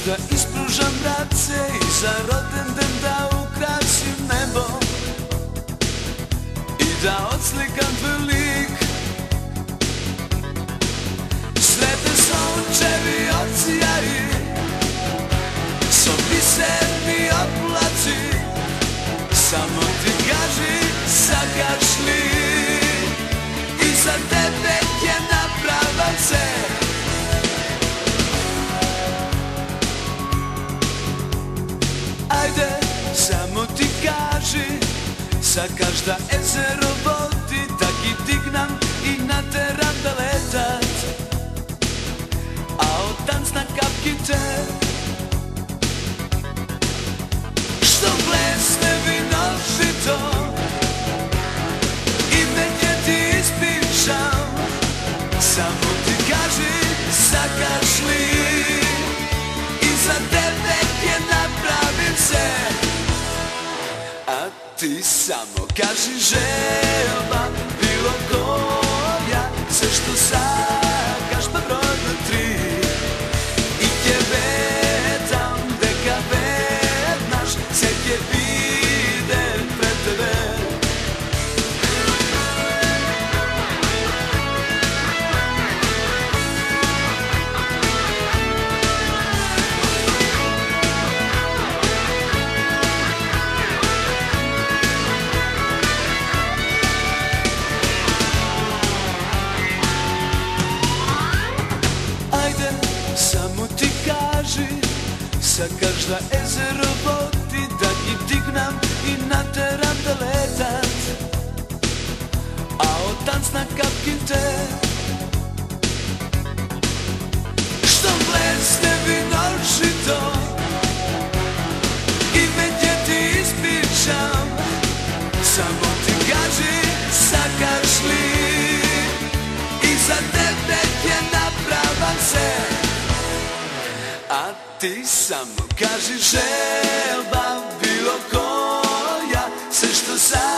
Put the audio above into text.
da ispružam brace i za rodendan da ukrasim nebo i da odslikam tvoj lik. Svete sunčevi oceani, so biserni oblaci, samo ti kaži sakaš li i za tebe je napravan se. Ajde, samo ti kaži, sakaš da jezero vodi, da ih dignam i nateram da letat, a od tancna kapki te, što blesne vino žito, i neke ti ispričam, samo ti kaži, sakaš li i za tebe je napravim se. A ti samo kaži želba bilo koja, sve što sakaš pa broj do 3 i tebe tam deka vednaš, sve je viden pred tebe. Samo ti kaži, sakaš da jezero vodi, da ih dignam i nateram da letat, a od tancna kapki te, što blesne vino žito, i medje ti ispričam, samo ti kaži, sakaš li i za tebe je napravan se. A ti samo kaži želba bilo koja, sve što sad